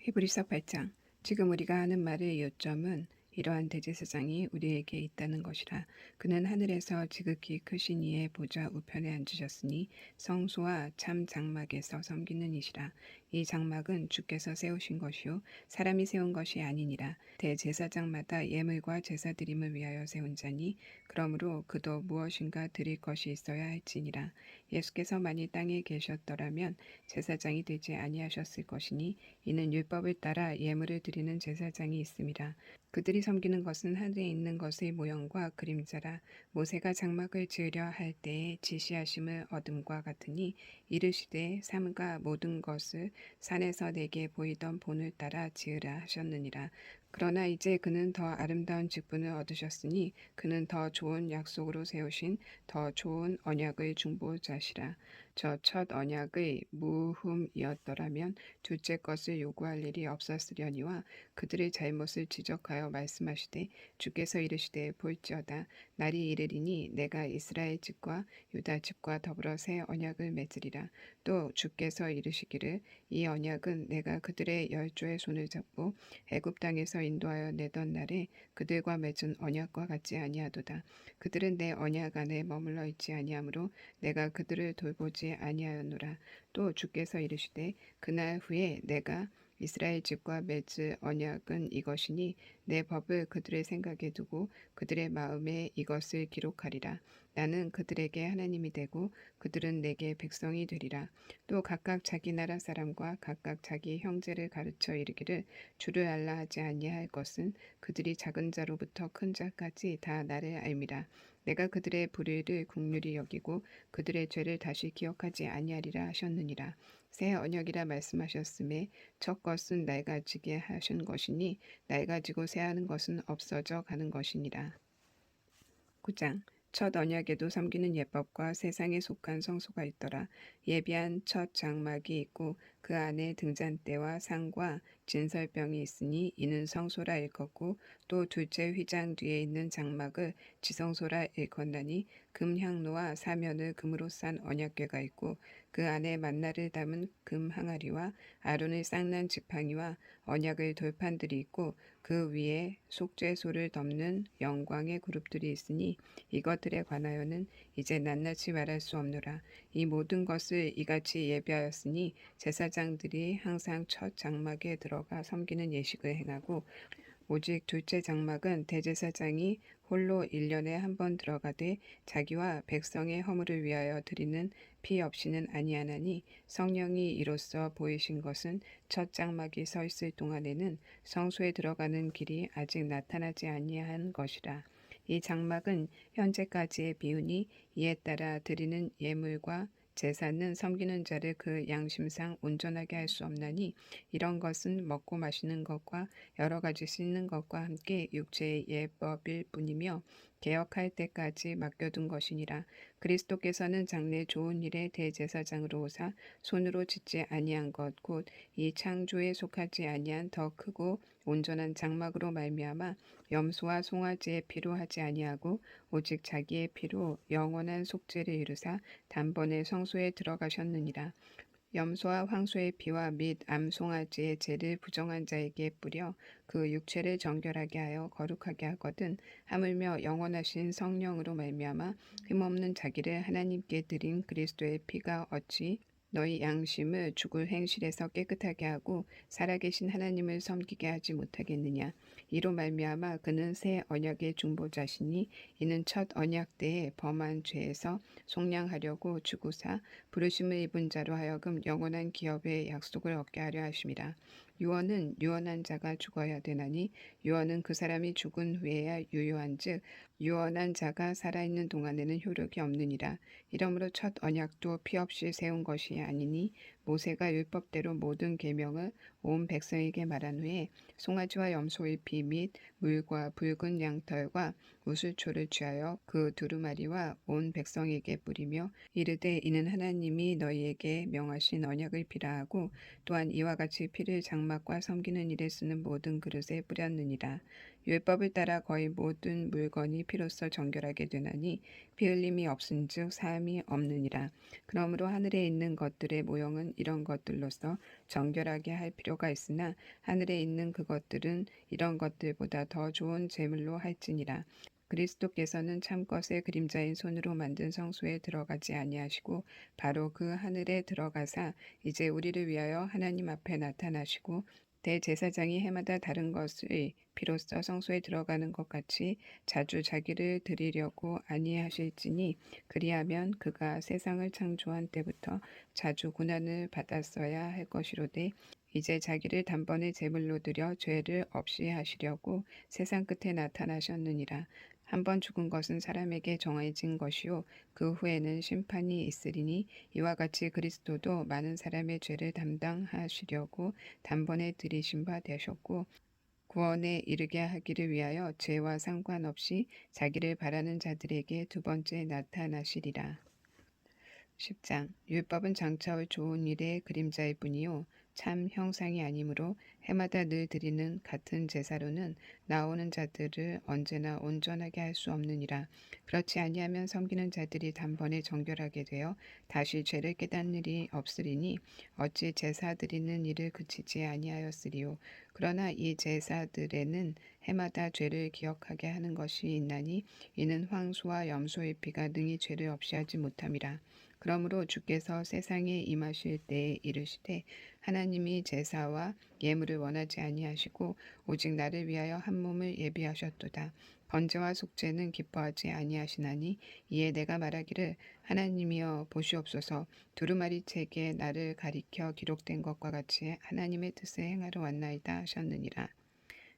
히브리서 8장. 지금 우리가 하는 말의 요점은 이러한 대제사장이 우리에게 있다는 것이라. 그는 하늘에서 지극히 크신 이의 보좌 우편에 앉으셨으니 성소와 참 장막에서 섬기는 이시라. 이 장막은 주께서 세우신 것이요 사람이 세운 것이 아니니라. 대제사장마다 예물과 제사드림을 위하여 세운 자니 그러므로 그도 무엇인가 드릴 것이 있어야 할지니라. 예수께서 만일 땅에 계셨더라면 제사장이 되지 아니하셨을 것이니 이는 율법을 따라 예물을 드리는 제사장이 있음이라. 그들이 섬기는 것은 하늘에 있는 것의 모형과 그림자라. 모세가 장막을 지으려 할 때에 지시하심을 얻음과 같으니 이르시되 삼가 모든 것을 산에서 내게 보이던 본을 따라 지으라 하셨느니라. 그러나 이제 그는 더 아름다운 직분을 얻으셨으니 그는 더 좋은 약속으로 세우신 더 좋은 언약의 중보자시라. 저 첫 언약의 무흠이었더라면 둘째 것을 요구할 일이 없었으려니와 그들의 잘못을 지적하여 말씀하시되 주께서 이르시되 볼지어다 날이 이르리니 내가 이스라엘 집과 유다 집과 더불어 새 언약을 맺으리라. 또 주께서 이르시기를 이 언약은 내가 그들의 열조의 손을 잡고 애굽 땅에서 인도하여 내던 날에 그들과 맺은 언약과 같지 아니하도다. 그들은 내 언약 안에 머물러 있지 아니하므로 내가 그들을 돌보지 아니하였노라. 또 주께서 이르시되 그날 후에 내가 이스라엘 집과 맺을 언약은 이것이니 내 법을 그들의 생각에 두고 그들의 마음에 이것을 기록하리라. 나는 그들에게 하나님이 되고 그들은 내게 백성이 되리라. 또 각각 자기 나라 사람과 각각 자기 형제를 가르쳐 이르기를 주를 알라 하지 아니할 것은 그들이 작은 자로부터 큰 자까지 다 나를 알미라. 내가 그들의 불의를 긍휼히 여기고 그들의 죄를 다시 기억하지 아니하리라 하셨느니라. 새 언약이라 말씀하셨음에 첫 것은 낡아지게 하신 것이니 낡아지고 새하는 것은 없어져 가는 것이니라. 9장. 첫 언약에도 섬기는 예법과 세상에 속한 성소가 있더라. 예비한 첫 장막이 있고 그 안에 등잔대와 상과 진설병이 있으니 이는 성소라 일컫고 또 둘째 휘장 뒤에 있는 장막을 지성소라 일컫나니 금향로와 사면을 금으로 싼 언약궤가 있고 그 안에 만나를 담은 금 항아리와 아론의 쌍난 지팡이와 언약의 돌판들이 있고 그 위에 속죄소를 덮는 영광의 그룹들이 있으니 이것들에 관하여는 이제 낱낱이 말할 수 없노라. 이 모든 것을 이같이 예비하였으니 제사장들이 항상 첫 장막에 들어가 섬기는 예식을 행하고 오직 둘째 장막은 대제사장이 홀로 1년에 한 번 들어가되 자기와 백성의 허물을 위하여 드리는 피 없이는 아니하나니 성령이 이로써 보이신 것은 첫 장막이 서 있을 동안에는 성소에 들어가는 길이 아직 나타나지 아니한 것이라. 이 장막은 현재까지의 비유니 이에 따라 드리는 예물과 제사는 섬기는 자를 그 양심상 온전하게 할 수 없나니 이런 것은 먹고 마시는 것과 여러 가지 씻는 것과 함께 육체의 예법일 뿐이며 개혁할 때까지 맡겨둔 것이니라. 그리스도께서는 장래 좋은 일의 대제사장으로 오사 손으로 짓지 아니한 것 곧 이 창조에 속하지 아니한 더 크고 온전한 장막으로 말미암아 염소와 송아지의 피로 하지 아니하고 오직 자기의 피로 영원한 속죄를 이루사 단번에 성소에 들어가셨느니라. 염소와 황소의 피와 및 암송아지의 죄를 부정한 자에게 뿌려 그 육체를 정결하게 하여 거룩하게 하거든 하물며 영원하신 성령으로 말미암아 흠없는 자기를 하나님께 드린 그리스도의 피가 어찌 너희 양심을 죽을 행실에서 깨끗하게 하고 살아계신 하나님을 섬기게 하지 못하겠느냐. 이로 말미암아 그는 새 언약의 중보자시니 이는 첫 언약 때에 범한 죄에서 속량하려고 주고사 부르심을 입은 자로 하여금 영원한 기업의 약속을 얻게 하려 하심이라. 유언은 유언한 자가 죽어야 되나니 유언은 그 사람이 죽은 후에야 유효한즉 유언한 자가 살아있는 동안에는 효력이 없느니라. 이러므로 첫 언약도 피 없이 세운 것이 아니니 모세가 율법대로 모든 계명을 온 백성에게 말한 후에 송아지와 염소의 피 및 물과 붉은 양털과 우슬초를 취하여 그 두루마리와 온 백성에게 뿌리며 이르되 이는 하나님이 너희에게 명하신 언약의 피라 하고 또한 이와 같이 피를 장막과 섬기는 일에 쓰는 모든 그릇에 뿌렸느니라. 율법을 따라 거의 모든 물건이 피로써 정결하게 되나니 피 흘림이 없은즉 사함이 없느니라. 그러므로 하늘에 있는 것들의 모형은 것들은 이런 것들로서 정결하게 할 필요가 있으나 하늘에 있는 그것들은 이런 것들보다 더 좋은 제물로 할지니라. 그리스도께서는 참것의 그림자인 손으로 만든 성소에 들어가지 아니하시고 바로 그 하늘에 들어가사 이제 우리를 위하여 하나님 앞에 나타나시고 대제사장이 해마다 다른 것의 피로써 성소에 들어가는 것 같이 자주 자기를 드리려고 아니하실지니 그리하면 그가 세상을 창조한 때부터 자주 고난을 받았어야 할 것이로되 이제 자기를 단번에 제물로 드려 죄를 없이 하시려고 세상 끝에 나타나셨느니라. 한 번 죽은 것은 사람에게 정해진 것이요 그 후에는 심판이 있으리니 이와 같이 그리스도도 많은 사람의 죄를 담당하시려고 단번에 들이신 바 되셨고 구원에 이르게 하기를 위하여 죄와 상관없이 자기를 바라는 자들에게 두 번째 나타나시리라. 10장 율법은 장차올 좋은 일의 그림자일 뿐이요 참 형상이 아니므로 해마다 늘 드리는 같은 제사로는 나오는 자들을 언제나 온전하게 할 수 없느니라. 그렇지 아니하면 섬기는 자들이 단번에 정결하게 되어 다시 죄를 깨닫는 일이 없으리니 어찌 제사 드리는 일을 그치지 아니하였으리요. 그러나 이 제사들에는 해마다 죄를 기억하게 하는 것이 있나니 이는 황소와 염소의 피가 능히 죄를 없이 하지 못함이라. 그러므로 주께서 세상에 임하실 때에 이르시되 하나님이 제사와 예물을 원하지 아니하시고 오직 나를 위하여 한 몸을 예비하셨도다. 번제와 속죄는 기뻐하지 아니하시나니 이에 내가 말하기를 하나님이여 보시옵소서 두루마리 책에 나를 가리켜 기록된 것과 같이 하나님의 뜻을 행하러 왔나이다 하셨느니라.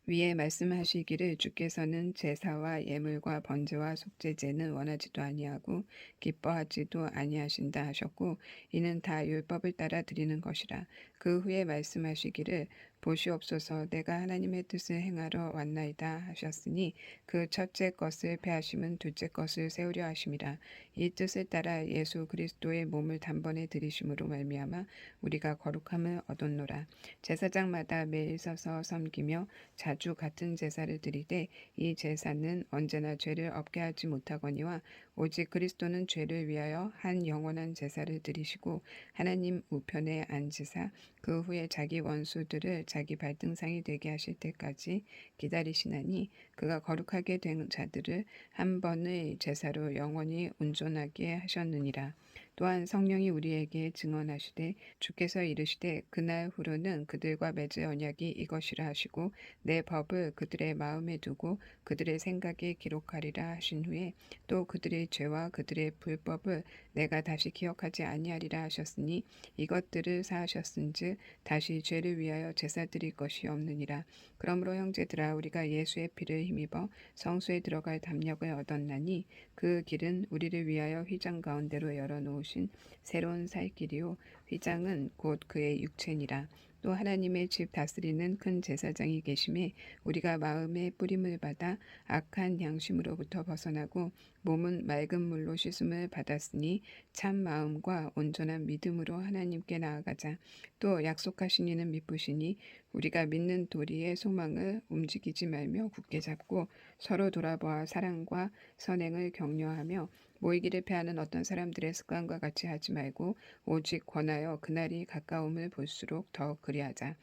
위에 말씀하시기를 주께서는 제사와 예물과 번제와 속죄제는 원하지도 아니하고 기뻐하지도 아니하신다 하셨고 이는 다 율법을 따라 드리는 것이라. 그 후에 말씀하시기를 보시옵소서 내가 하나님의 뜻을 행하러 왔나이다 하셨으니 그 첫째 것을 폐하심은 둘째 것을 세우려 하심이라. 이 뜻을 따라 예수 그리스도의 몸을 단번에 들이심으로 말미암아 우리가 거룩함을 얻었노라. 제사장마다 매일 서서 섬기며 자주 같은 제사를 드리되 이 제사는 언제나 죄를 없게 하지 못하거니와 오직 그리스도는 죄를 위하여 한 영원한 제사를 드리시고 하나님 우편에 앉으사 그 후에 자기 원수들을 자기 발등상이 되게 하실 때까지 기다리시나니 그가 거룩하게 된 자들을 한 번의 제사로 영원히 온전하게 하셨느니라. 또한 성령이 우리에게 증언하시되 주께서 이르시되 그날 후로는 그들과 맺을 언약이 이것이라 하시고 내 법을 그들의 마음에 두고 그들의 생각에 기록하리라 하신 후에 또 그들의 죄와 그들의 불법을 내가 다시 기억하지 아니하리라 하셨으니 이것들을 사하셨은즉 다시 죄를 위하여 제사 드릴 것이 없느니라. 그러므로 형제들아 우리가 예수의 피를 힘입어 성소에 들어갈 담력을 얻었나니 그 길은 우리를 위하여 휘장 가운데로 열어놓으신 새로운 살 길이요 휘장은 곧 그의 육체니라. 또 하나님의 집 다스리는 큰 제사장이 계심에 우리가 마음의 뿌림을 받아 악한 양심으로부터 벗어나고 몸은 맑은 물로 씻음을 받았으니 참 마음과 온전한 믿음으로 하나님께 나아가자. 또 약속하신 이는 미쁘시니 우리가 믿는 도리의 소망을 움직이지 말며 굳게 잡고 서로 돌아보아 사랑과 선행을 격려하며 모이기를 패하는 어떤 사람들의 습관과 같이 하지 말고 오직 권하여 그날이 가까움을 볼수록 더 그리하자.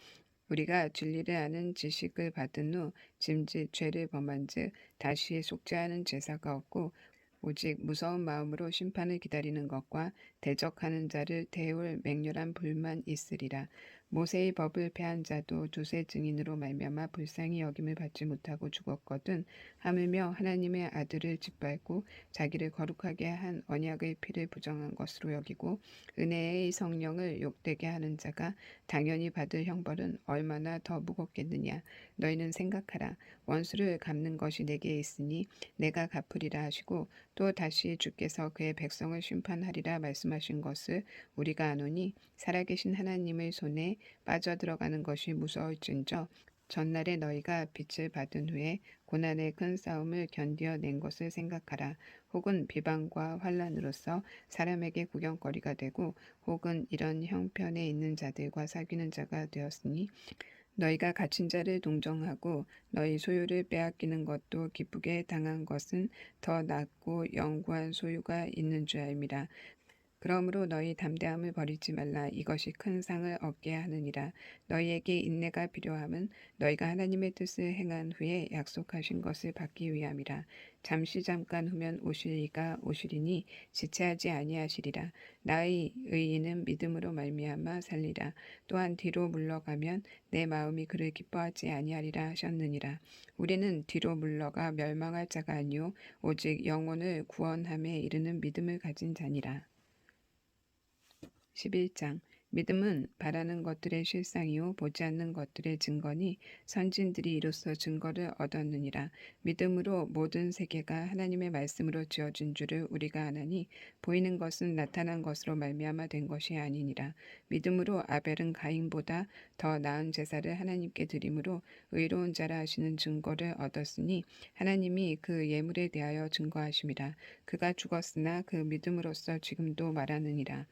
우리가 진리를 아는 지식을 받은 후 짐짓 죄를 범한즉 다시 속죄하는 제사가 없고 오직 무서운 마음으로 심판을 기다리는 것과 대적하는 자를 대울 맹렬한 불만 있으리라. 모세의 법을 폐한 자도 두세 증인으로 말미암아 불쌍히 여김을 받지 못하고 죽었거든 하물며 하나님의 아들을 짓밟고 자기를 거룩하게 한 언약의 피를 부정한 것으로 여기고 은혜의 성령을 욕되게 하는 자가 당연히 받을 형벌은 얼마나 더 무겁겠느냐. 너희는 생각하라. 원수를 갚는 것이 내게 있으니 내가 갚으리라 하시고 또 다시 주께서 그의 백성을 심판하리라 말씀하신 것을 우리가 아노니 살아계신 하나님의 손에 빠져들어가는 것이 무서울진저 전날에 너희가 빛을 받은 후에 고난의 큰 싸움을 견디어낸 것을 생각하라. 혹은 비방과 환난으로서 사람에게 구경거리가 되고 혹은 이런 형편에 있는 자들과 사귀는 자가 되었으니 너희가 갇힌 자를 동정하고 너희 소유를 빼앗기는 것도 기쁘게 당한 것은 더 낫고 영구한 소유가 있는 줄 알미라. 그러므로 너희 담대함을 버리지 말라. 이것이 큰 상을 얻게 하느니라. 너희에게 인내가 필요함은 너희가 하나님의 뜻을 행한 후에 약속하신 것을 받기 위함이라. 잠시 잠깐 후면 오실 이가 오시리니 지체하지 아니하시리라. 나의 의인은 믿음으로 말미암아 살리라. 또한 뒤로 물러가면 내 마음이 그를 기뻐하지 아니하리라 하셨느니라. 우리는 뒤로 물러가 멸망할 자가 아니요 오직 영혼을 구원함에 이르는 믿음을 가진 자니라. 11장 믿음은 바라는 것들의 실상이요 보지 않는 것들의 증거니 선진들이 이로써 증거를 얻었느니라. 믿음으로 모든 세계가 하나님의 말씀으로 지어진 줄을 우리가 아나니 보이는 것은 나타난 것으로 말미암아 된 것이 아니니라. 믿음으로 아벨은 가인보다 더 나은 제사를 하나님께 드림으로 의로운 자라 하시는 증거를 얻었으니 하나님이 그 예물에 대하여 증거하심이라. 그가 죽었으나 그 믿음으로써 지금도 말하느니라.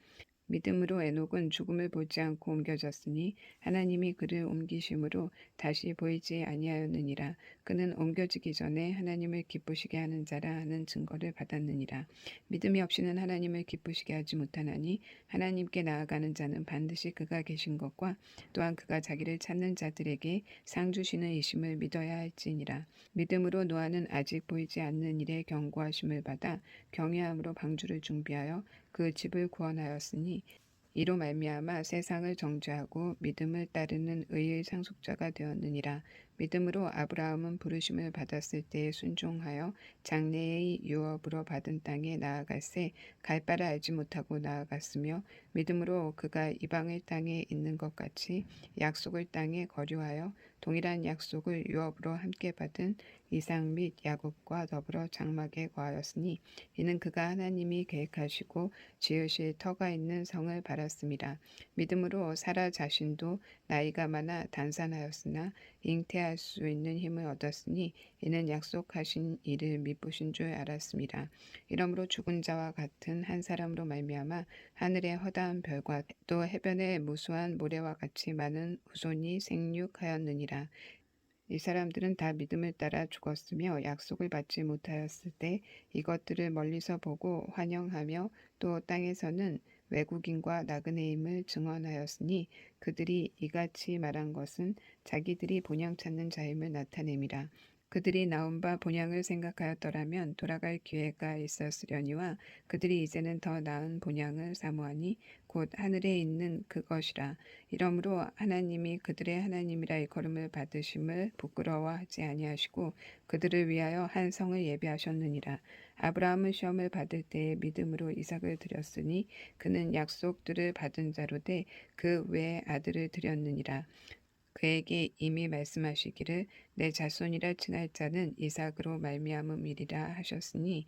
믿음으로 에녹은 죽음을 보지 않고 옮겨졌으니 하나님이 그를 옮기심으로 다시 보이지 아니하였느니라. 그는 옮겨지기 전에 하나님을 기쁘시게 하는 자라 하는 증거를 받았느니라. 믿음이 없이는 하나님을 기쁘시게 하지 못하나니 하나님께 나아가는 자는 반드시 그가 계신 것과 또한 그가 자기를 찾는 자들에게 상 주시는 이심을 믿어야 할지니라. 믿음으로 노아는 아직 보이지 않는 일에 경고하심을 받아 경외함으로 방주를 준비하여 그 집을 구원하였으니 이로 말미암아 세상을 정죄하고 믿음을 따르는 의의 상속자가 되었느니라. 믿음으로 아브라함은 부르심을 받았을 때에 순종하여 장래의 유업으로 받은 땅에 나아갈새 갈 바를 알지 못하고 나아갔으며 믿음으로 그가 이방의 땅에 있는 것 같이 약속을 땅에 거류하여 동일한 약속을 유업으로 함께 받은 이삭 및 야곱과 더불어 장막에 거하였으니 이는 그가 하나님이 계획하시고 지으실 터가 있는 성을 바랐습니다. 믿음으로 사라 자신도 나이가 많아 단산하였으나 잉태할 수 있는 힘을 얻었으니 이는 약속하신 이를 미쁘신 줄 알았습니다. 이러므로 죽은 자와 같은 한 사람으로 말미암아 하늘의 허다한 별과 또 해변의 무수한 모래와 같이 많은 후손이 생육하였느니라. 이 사람들은 다 믿음을 따라 죽었으며 약속을 받지 못하였을 때 이것들을 멀리서 보고 환영하며 또 땅에서는 외국인과 나그네임을 증언하였으니 그들이 이같이 말한 것은 자기들이 본향 찾는 자임을 나타냄이라. 그들이 나온 바 본향을 생각하였더라면 돌아갈 기회가 있었으려니와 그들이 이제는 더 나은 본향을 사모하니 곧 하늘에 있는 그것이라. 이러므로 하나님이 그들의 하나님이라 일컬음을 받으심을 부끄러워하지 아니하시고 그들을 위하여 한 성을 예비하셨느니라. 아브라함은 시험을 받을 때에 믿음으로 이삭을 드렸으니 그는 약속들을 받은 자로 돼 그 외에 아들을 드렸느니라. 그에게 이미 말씀하시기를 내 자손이라 칭할 자는 이삭으로 말미암음이리라 하셨으니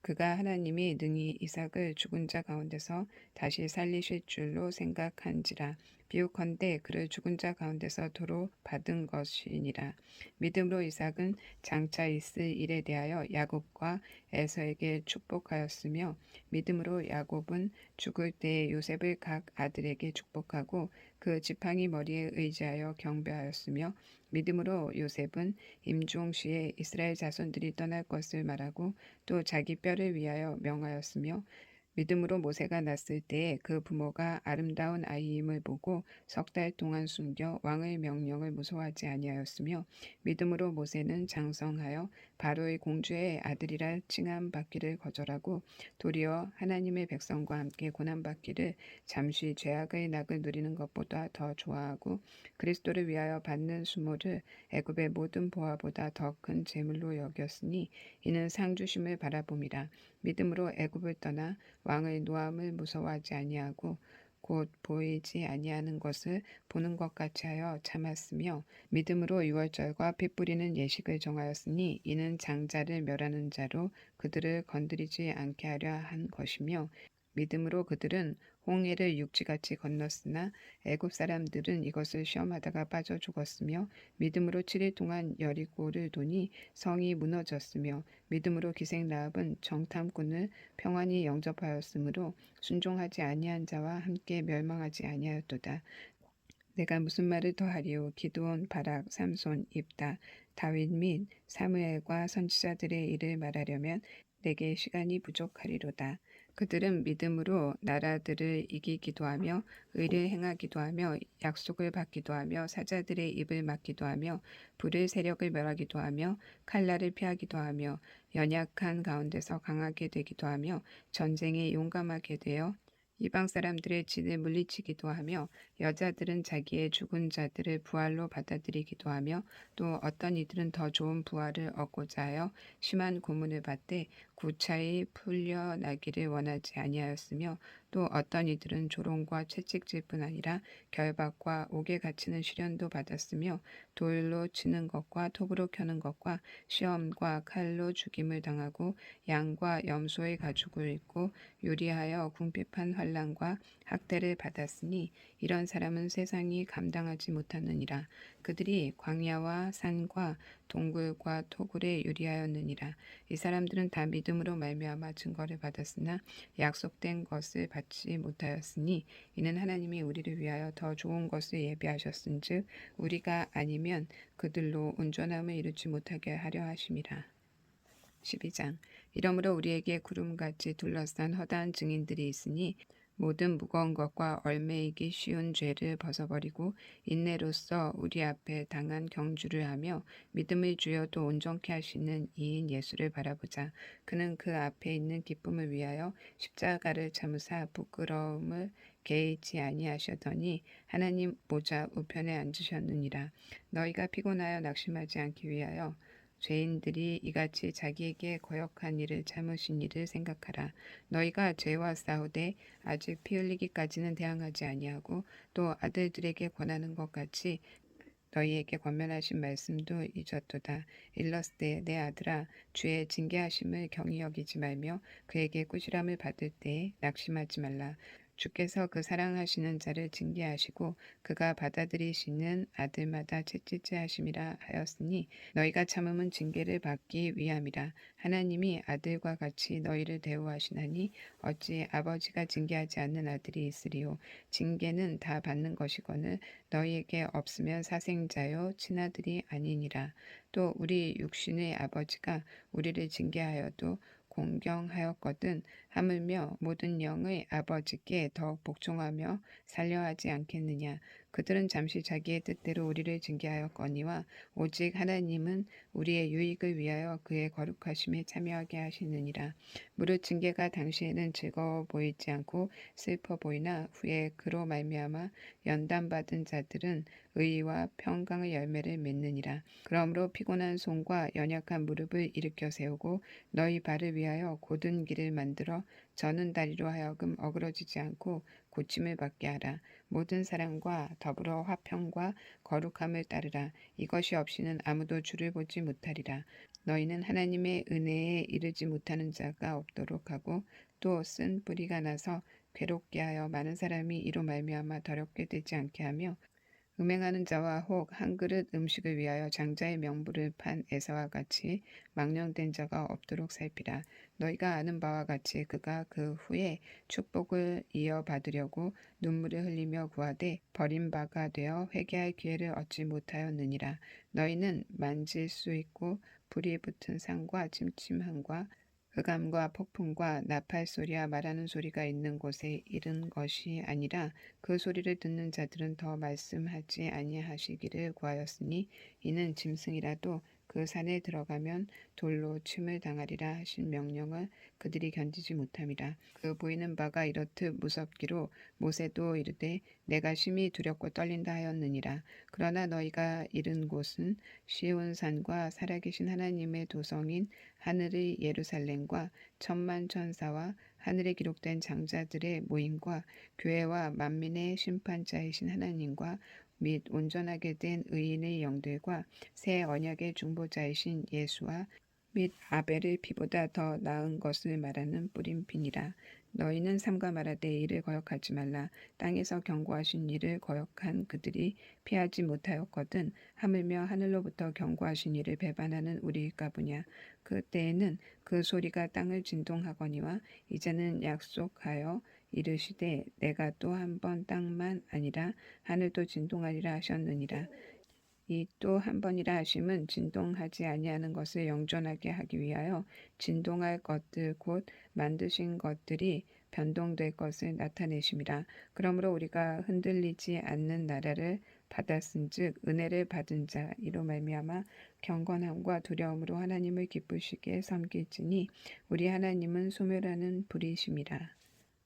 그가 하나님이 능히 이삭을 죽은 자 가운데서 다시 살리실 줄로 생각한지라. 비유컨대 그를 죽은 자 가운데서 도로 받은 것이니라. 믿음으로 이삭은 장차 있을 일에 대하여 야곱과 에서에게 축복하였으며 믿음으로 야곱은 죽을 때에 요셉을 각 아들에게 축복하고 그 지팡이 머리에 의지하여 경배하였으며 믿음으로 요셉은 임종시에 이스라엘 자손들이 떠날 것을 말하고 또 자기 뼈를 위하여 명하였으며 믿음으로 모세가 났을 때에 그 부모가 아름다운 아이임을 보고 석 달 동안 숨겨 왕의 명령을 무서워하지 아니하였으며 믿음으로 모세는 장성하여 바로의 공주의 아들이라 칭함 받기를 거절하고 도리어 하나님의 백성과 함께 고난 받기를 잠시 죄악의 낙을 누리는 것보다 더 좋아하고 그리스도를 위하여 받는 수모를 애굽의 모든 보화보다 더 큰 재물로 여겼으니 이는 상 주심을 바라봄이라. 믿음으로 애굽을 떠나 왕의 노함을 무서워하지 아니하고 곧 보이지 아니하는 것을 보는 것 같이 하여 참았으며 믿음으로 유월절과 피 뿌리는 예식을 정하였으니 이는 장자를 멸하는 자로 그들을 건드리지 않게 하려 한 것이며 믿음으로 그들은 홍해를 육지같이 건넜으나 애굽 사람들은 이것을 시험하다가 빠져 죽었으며 믿음으로 7일 동안 여리고를 도니 성이 무너졌으며 믿음으로 기생라합은 정탐꾼을 평안히 영접하였으므로 순종하지 아니한 자와 함께 멸망하지 아니하였도다. 내가 무슨 말을 더하리요. 기드온, 바락, 삼손, 입다, 다윗 및 사무엘과 선지자들의 일을 말하려면 내게 시간이 부족하리로다. 그들은 믿음으로 나라들을 이기기도 하며 의를 행하기도 하며 약속을 받기도 하며 사자들의 입을 막기도 하며 불의 세력을 멸하기도 하며 칼날을 피하기도 하며 연약한 가운데서 강하게 되기도 하며 전쟁에 용감하게 되어 이방 사람들의 진을 물리치기도 하며 여자들은 자기의 죽은 자들을 부활로 받아들이기도 하며 또 어떤 이들은 더 좋은 부활을 얻고자 하여 심한 고문을 받되 구차히 풀려나기를 원하지 아니하였으며 또 어떤 이들은 조롱과 채찍질뿐 아니라 결박과 옥에 갇히는 시련도 받았으며 돌로 치는 것과 톱으로 켜는 것과 시험과 칼로 죽임을 당하고 양과 염소의 가죽을 입고 요리하여 궁핍한 환난과 학대를 받았으니 이런 사람은 세상이 감당하지 못하느니라. 그들이 광야와 산과 동굴과 토굴에 유리하였느니라. 이 사람들은 다 믿음으로 말미암아 증거를 받았으나 약속된 것을 받지 못하였으니 이는 하나님이 우리를 위하여 더 좋은 것을 예비하셨은즉 우리가 아니면 그들로 온전함을 이루지 못하게 하려 하심이라. 12장. 이러므로 우리에게 구름같이 둘러싼 허다한 증인들이 있으니 모든 무거운 것과 얽매이기 쉬운 죄를 벗어버리고 인내로써 우리 앞에 당한 경주를 하며 믿음의 주여도 온전케 하시는 이인 예수를 바라보자. 그는 그 앞에 있는 기쁨을 위하여 십자가를 참으사 부끄러움을 개의치 아니하셨더니 하나님 보좌 우편에 앉으셨느니라. 너희가 피곤하여 낙심하지 않기 위하여 죄인들이 이같이 자기에게 거역한 일을 참으신 일을 생각하라. 너희가 죄와 싸우되 아직 피 흘리기까지는 대항하지 아니하고 또 아들들에게 권하는 것 같이 너희에게 권면하신 말씀도 잊었도다. 일러스되 내 아들아 주의 징계하심을 경히 여기지 말며 그에게 꾸지람을 받을 때에 낙심하지 말라. 주께서 그 사랑하시는 자를 징계하시고 그가 받아들이시는 아들마다 채찍질 하심이라 하였으니 너희가 참음은 징계를 받기 위함이라. 하나님이 아들과 같이 너희를 대우하시나니 어찌 아버지가 징계하지 않는 아들이 있으리요. 징계는 다 받는 것이거늘 너희에게 없으면 사생자요 친아들이 아니니라. 또 우리 육신의 아버지가 우리를 징계하여도 공경하였거든 하물며 모든 영의 아버지께 더욱 복종하며 살려하지 않겠느냐. 그들은 잠시 자기의 뜻대로 우리를 징계하였거니와 오직 하나님은 우리의 유익을 위하여 그의 거룩하심에 참여하게 하시느니라. 무릇 징계가 당시에는 즐거워 보이지 않고 슬퍼 보이나 후에 그로 말미암아 연단받은 자들은 의와 평강의 열매를 맺느니라. 그러므로 피곤한 손과 연약한 무릎을 일으켜 세우고 너희 발을 위하여 곧은 길을 만들어 저는 다리로 하여금 어그러지지 않고 고침을 받게 하라. 모든 사람과 더불어 화평과 거룩함을 따르라. 이것이 없이는 아무도 주를 보지 못하리라. 너희는 하나님의 은혜에 이르지 못하는 자가 없도록 하고 또 쓴 뿌리가 나서 괴롭게 하여 많은 사람이 이로 말미암아 더럽게 되지 않게 하며 음행하는 자와 혹 한 그릇 음식을 위하여 장자의 명부를 판 에사와 같이 망령된 자가 없도록 살피라. 너희가 아는 바와 같이 그가 그 후에 축복을 이어받으려고 눈물을 흘리며 구하되 버림바가 되어 회개할 기회를 얻지 못하였느니라. 너희는 만질 수 있고 불이 붙은 산과 침침함과 흑암과 폭풍과 나팔 소리와 말하는 소리가 있는 곳에 이른 것이 아니라 그 소리를 듣는 자들은 더 말씀하지 아니하시기를 구하였으니 이는 짐승이라도 그 산에 들어가면 돌로 침을 당하리라 하신 명령을 그들이 견디지 못함이라. 그 보이는 바가 이렇듯 무섭기로 모세도 이르되 내가 심히 두렵고 떨린다 하였느니라. 그러나 너희가 이른 곳은 시온 산과 살아계신 하나님의 도성인 하늘의 예루살렘과 천만 천사와 하늘에 기록된 장자들의 모임과 교회와 만민의 심판자이신 하나님과 및 온전하게 된 의인의 영들과 새 언약의 중보자이신 예수와 및 아벨의 피보다 더 나은 것을 말하는 뿌림핀이라. 너희는 삼가 말하되 이를 거역하지 말라. 땅에서 경고하신 이를 거역한 그들이 피하지 못하였거든 하물며 하늘로부터 경고하신 이를 배반하는 우리일까 보냐. 그때에는 그 소리가 땅을 진동하거니와 이제는 약속하여 이르시되 내가 또 한 번 땅만 아니라 하늘도 진동하리라 하셨느니라. 이 또 한 번이라 하심은 진동하지 아니하는 것을 영존하게 하기 위하여 진동할 것들 곧 만드신 것들이 변동될 것을 나타내심이라. 그러므로 우리가 흔들리지 않는 나라를 받았은즉 은혜를 받은 자 이로 말미암아 경건함과 두려움으로 하나님을 기쁘시게 섬길지니 우리 하나님은 소멸하는 불이심이라.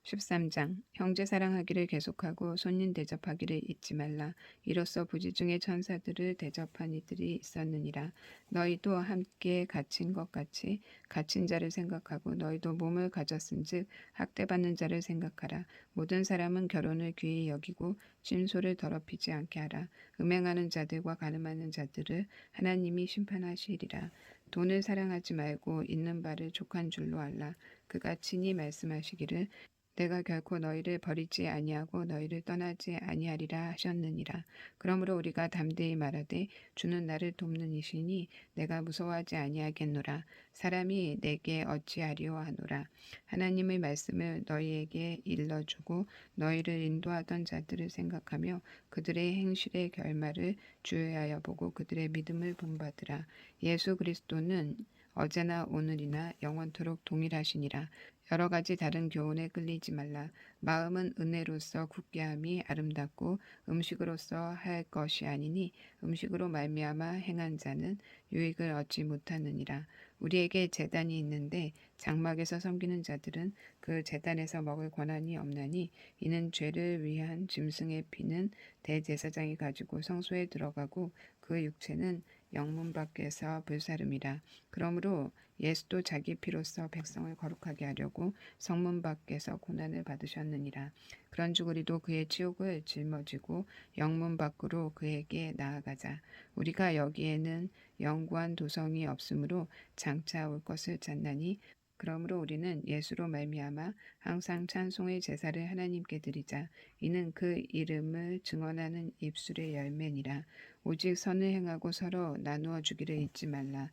13장 형제 사랑하기를 계속하고 손님 대접하기를 잊지 말라. 이로써 부지중에 천사들을 대접한 이들이 있었느니라. 너희도 함께 갇힌 것 같이 갇힌 자를 생각하고 너희도 몸을 가졌은즉 학대받는 자를 생각하라. 모든 사람은 결혼을 귀히 여기고 진소를 더럽히지 않게 하라. 음행하는 자들과 간음하는 자들을 하나님이 심판하시리라. 돈을 사랑하지 말고 있는 바를 족한 줄로 알라. 그가 친히 말씀하시기를 내가 결코 너희를 버리지 아니하고 너희를 떠나지 아니하리라 하셨느니라. 그러므로 우리가 담대히 말하되 주는 나를 돕는 이시니 내가 무서워하지 아니하겠노라. 사람이 내게 어찌하리오 하노라. 하나님의 말씀을 너희에게 일러주고 너희를 인도하던 자들을 생각하며 그들의 행실의 결말을 주의하여 보고 그들의 믿음을 본받으라. 예수 그리스도는 어제나 오늘이나 영원토록 동일하시니라. 여러 가지 다른 교훈에 끌리지 말라. 마음은 은혜로서 굳게 함이 아름답고 음식으로서 할 것이 아니니 음식으로 말미암아 행한 자는 유익을 얻지 못하느니라. 우리에게 제단이 있는데 장막에서 섬기는 자들은 그 제단에서 먹을 권한이 없나니 이는 죄를 위한 짐승의 피는 대제사장이 가지고 성소에 들어가고 그 육체는 영문 밖에서 불사름이라. 그러므로 예수도 자기 피로써 백성을 거룩하게 하려고 성문 밖에서 고난을 받으셨느니라. 그런즉 우리도 그의 치욕을 짊어지고 영문 밖으로 그에게 나아가자. 우리가 여기에는 영구한 도성이 없으므로 장차 올 것을 찾나니 그러므로 우리는 예수로 말미암아 항상 찬송의 제사를 하나님께 드리자. 이는 그 이름을 증언하는 입술의 열매니라. 오직 선을 행하고 서로 나누어 주기를 잊지 말라.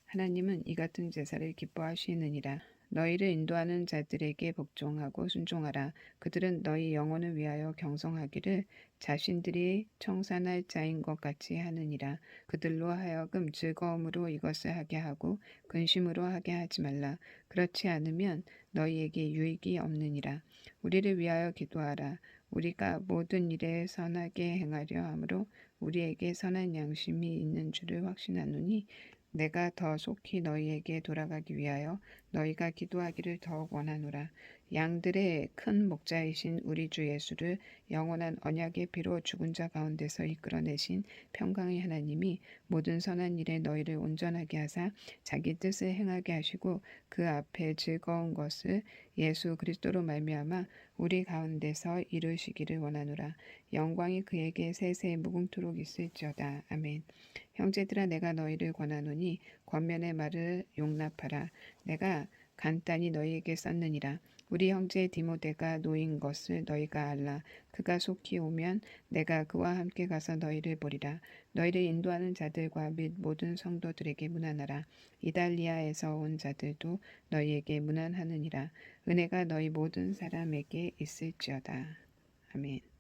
하나님은 이 같은 제사를 기뻐하시느니라. 너희를 인도하는 자들에게 복종하고 순종하라. 그들은 너희 영혼을 위하여 경성하기를 자신들이 청산할 자인 것 같이 하느니라. 그들로 하여금 즐거움으로 이것을 하게 하고 근심으로 하게 하지 말라. 그렇지 않으면 너희에게 유익이 없느니라. 우리를 위하여 기도하라. 우리가 모든 일에 선하게 행하려 하므로 우리에게 선한 양심이 있는 줄을 확신하노니 내가 더 속히 너희에게 돌아가기 위하여 너희가 기도하기를 더욱 원하노라. 양들의 큰 목자이신 우리 주 예수를 영원한 언약의 피로 죽은 자 가운데서 이끌어내신 평강의 하나님이 모든 선한 일에 너희를 온전하게 하사 자기 뜻을 행하게 하시고 그 앞에 즐거운 것을 예수 그리스도로 말미암아 우리 가운데서 이루시기를 원하노라. 영광이 그에게 세세 무궁토록 있을지어다. 아멘. 형제들아 내가 너희를 권하노니 권면의 말을 용납하라. 내가 간단히 너희에게 썼느니라. 우리 형제 디모데가 노인 것을 너희가 알라. 그가 속히 오면 내가 그와 함께 가서 너희를 보리라. 너희를 인도하는 자들과 및 모든 성도들에게 문안하라. 이달리아에서 온 자들도 너희에게 문안하느니라. 은혜가 너희 모든 사람에게 있을지어다. 아멘.